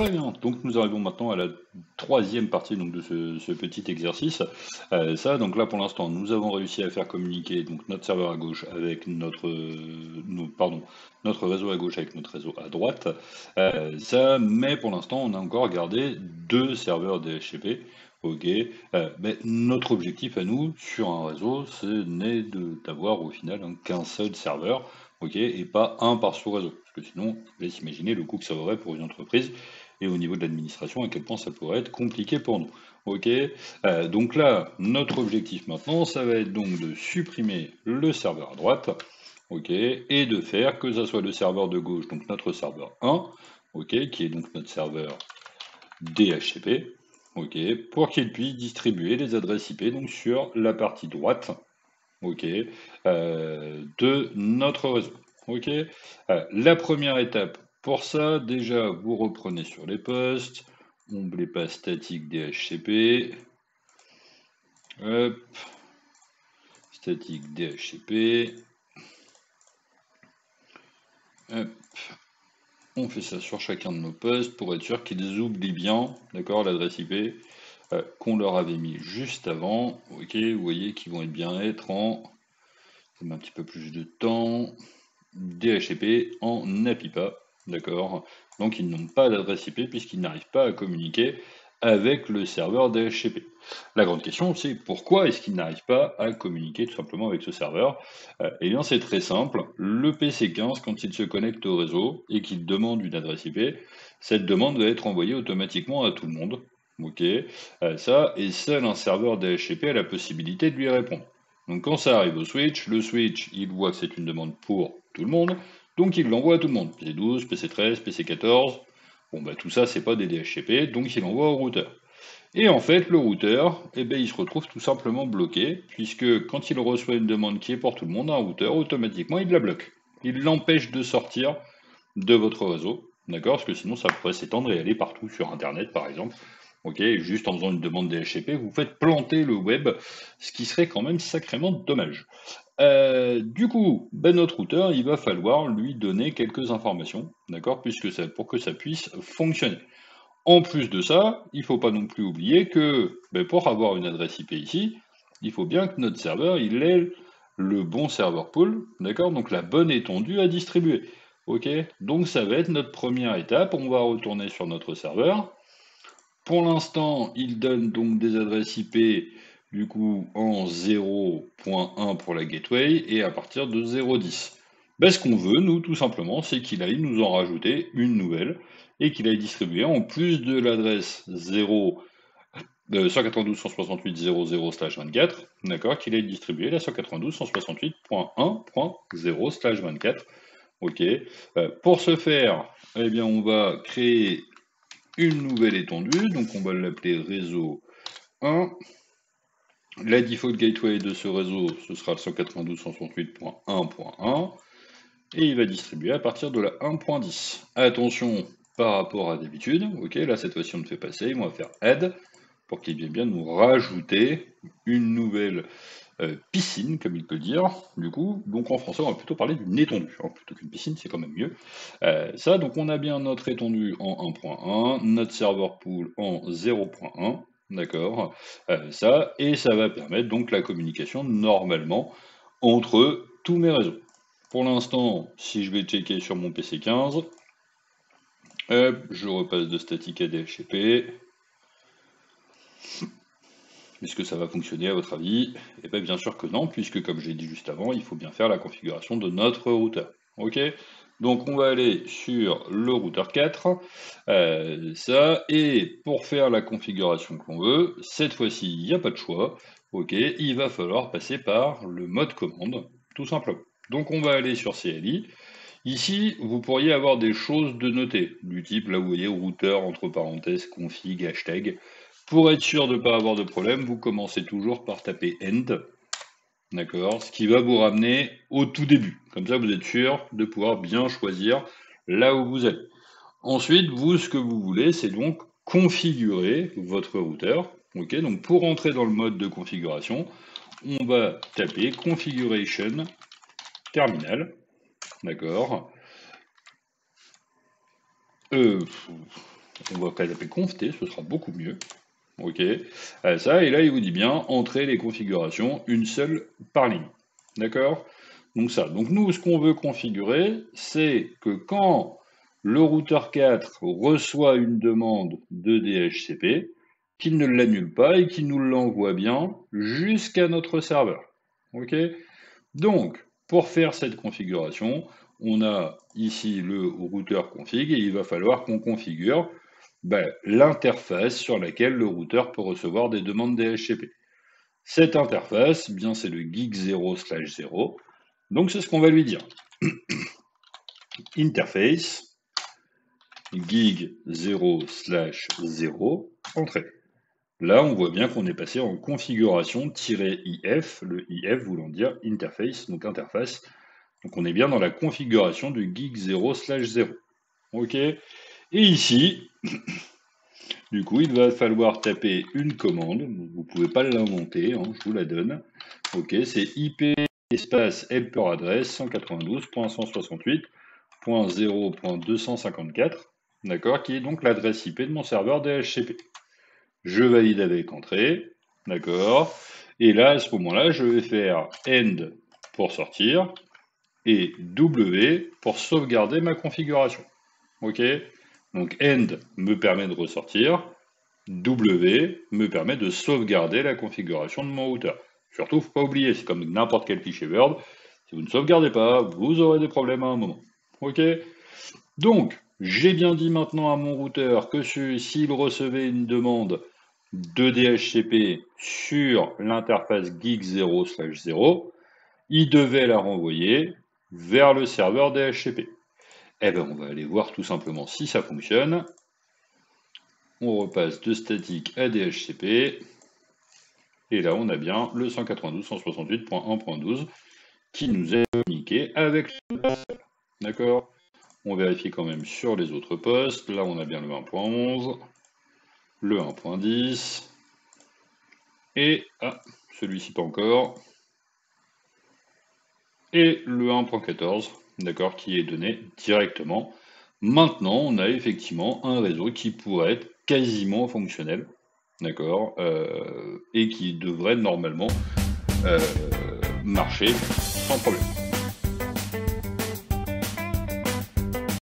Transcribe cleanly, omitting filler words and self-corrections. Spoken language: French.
Très bien, donc nous arrivons maintenant à la troisième partie donc, de ce petit exercice. Donc là pour l'instant nous avons réussi à faire communiquer donc, notre serveur à gauche avec notre réseau à gauche avec notre réseau à droite. Mais pour l'instant on a encore gardé deux serveurs DHCP. Ok, mais notre objectif à nous sur un réseau, ce n'est d'avoir au final qu'un seul serveur, ok, et pas un par sous-réseau. Parce que sinon, je laisse imaginer le coût que ça aurait pour une entreprise et au niveau de l'administration, à quel point ça pourrait être compliqué pour nous. Ok, donc là, notre objectif maintenant, ça va être donc de supprimer le serveur à droite, ok, et de faire que ça soit le serveur de gauche, donc notre serveur 1, ok, qui est donc notre serveur DHCP, ok, pour qu'il puisse distribuer les adresses IP donc sur la partie droite, ok, de notre réseau. Ok, la première étape pour ça, déjà vous reprenez sur les postes, n'oubliez pas statique DHCP, hop, statique DHCP, hop, on fait ça sur chacun de nos postes pour être sûr qu'ils oublient bien, d'accord, l'adresse IP qu'on leur avait mis juste avant. Ok, vous voyez qu'ils vont bien être en, ça met un petit peu plus de temps, DHCP en APIPA, d'accord? Donc ils n'ont pas d'adresse IP puisqu'ils n'arrivent pas à communiquer avec le serveur DHCP. La grande question, c'est pourquoi est-ce qu'ils n'arrivent pas à communiquer tout simplement avec ce serveur? Eh bien, c'est très simple. Le PC15, quand il se connecte au réseau et qu'il demande une adresse IP, cette demande va être envoyée automatiquement à tout le monde. Ok, et seul un serveur DHCP a la possibilité de lui répondre. Donc quand ça arrive au switch, le switch, il voit que c'est une demande pour tout le monde, donc il l'envoie à tout le monde. PC12, PC13, PC14, bon bah tout ça c'est pas des DHCP, donc il l'envoie au routeur. Et en fait, le routeur, il se retrouve tout simplement bloqué, puisque quand il reçoit une demande qui est pour tout le monde, un routeur, automatiquement il la bloque. Il l'empêche de sortir de votre réseau, d'accord? Parce que sinon ça pourrait s'étendre et aller partout sur Internet par exemple. Ok, juste en faisant une demande DHCP, vous faites planter le web, ce qui serait quand même sacrément dommage. Du coup, notre routeur, il va falloir lui donner quelques informations, d'accord, pour que ça puisse fonctionner. En plus de ça, il ne faut pas non plus oublier que pour avoir une adresse IP ici, il faut bien que notre serveur il ait le bon serveur pool, d'accord, donc la bonne étendue à distribuer. Ok, donc ça va être notre première étape. On va retourner sur notre serveur. Pour l'instant, il donne donc des adresses IP du coup en 0.1 pour la gateway et à partir de 0.10. Ce qu'on veut, nous, tout simplement, c'est qu'il aille nous en rajouter une nouvelle et qu'il aille distribuer en plus de l'adresse 0 192.168.0.0/24, d'accord, qu'il aille distribuer la 192.168.1.0/24. Ok. Pour ce faire, eh bien, on va créer une nouvelle étendue, donc on va l'appeler réseau 1. La default gateway de ce réseau, ce sera le 192.168.1.1, et il va distribuer à partir de la 1.10. Attention par rapport à d'habitude, ok, là cette fois-ci on ne fait pas save, on va faire add, pour qu'il vienne bien nous rajouter une nouvelle piscine, comme il peut dire, du coup, donc en français on va plutôt parler d'une étendue, plutôt qu'une piscine, c'est quand même mieux. Donc on a bien notre étendue en 1.1, notre serveur pool en 0.1, d'accord, et ça va permettre donc la communication normalement entre tous mes réseaux. Pour l'instant, si je vais checker sur mon PC15, je repasse de statique à DHCP. Est-ce que ça va fonctionner à votre avis? Eh bien, bien sûr que non, puisque comme j'ai dit juste avant, il faut bien faire la configuration de notre routeur. Ok? Donc on va aller sur le routeur 4, et pour faire la configuration que l'on veut, cette fois-ci, il n'y a pas de choix. Ok, il va falloir passer par le mode commande, tout simplement. Donc on va aller sur CLI. Ici, vous pourriez avoir des choses de noter, du type, là vous voyez, routeur, entre parenthèses, config, hashtag. Pour être sûr de ne pas avoir de problème, vous commencez toujours par taper end, d'accord, ce qui va vous ramener au tout début. Comme ça, vous êtes sûr de pouvoir bien choisir là où vous allez. Ensuite, vous, ce que vous voulez, c'est donc configurer votre routeur. Ok, donc pour entrer dans le mode de configuration, on va taper configuration terminal. D'accord. On va taper conf t, ce sera beaucoup mieux. Ok, ça, et là, il vous dit bien, entrer les configurations, une seule par ligne. D'accord? Donc ça. Donc nous, ce qu'on veut configurer, c'est que quand le routeur 4 reçoit une demande de DHCP, qu'il ne l'annule pas et qu'il nous l'envoie bien jusqu'à notre serveur. Ok? Donc, pour faire cette configuration, on a ici le routeur config et il va falloir qu'on configure l'interface sur laquelle le routeur peut recevoir des demandes DHCP. Cette interface, bien c'est le geek 0/0. Donc c'est ce qu'on va lui dire. Interface gig 0/0 entrée. Là, on voit bien qu'on est passé en configuration -if, le if voulant dire interface, donc interface. Donc on est bien dans la configuration du geek 0/0. Ok. Et ici, du coup, il va falloir taper une commande. Vous ne pouvez pas l'inventer, hein, je vous la donne. Ok, c'est IP espace helper address 192.168.0.254, d'accord, qui est donc l'adresse IP de mon serveur DHCP. Je valide avec entrée, d'accord, et là, à ce moment-là, je vais faire end pour sortir et W pour sauvegarder ma configuration. Ok, donc end me permet de ressortir, W me permet de sauvegarder la configuration de mon routeur. Surtout, il ne faut pas oublier, c'est comme n'importe quel fichier Word, si vous ne sauvegardez pas, vous aurez des problèmes à un moment. Ok? Donc, j'ai bien dit maintenant à mon routeur que s'il recevait une demande de DHCP sur l'interface geek 0/0, il devait la renvoyer vers le serveur DHCP. Eh bien, on va aller voir tout simplement si ça fonctionne. On repasse de statique à DHCP. Et là, on a bien le 192.168.1.12 qui nous est communiqué avec le passeur. D'accord? On vérifie quand même sur les autres postes. Là, on a bien le 1.11, le 1.10, et, celui-ci pas encore, et le 1.14, d'accord, qui est donné directement. Maintenant, on a effectivement un réseau qui pourrait être quasiment fonctionnel, d'accord, et qui devrait normalement marcher sans problème.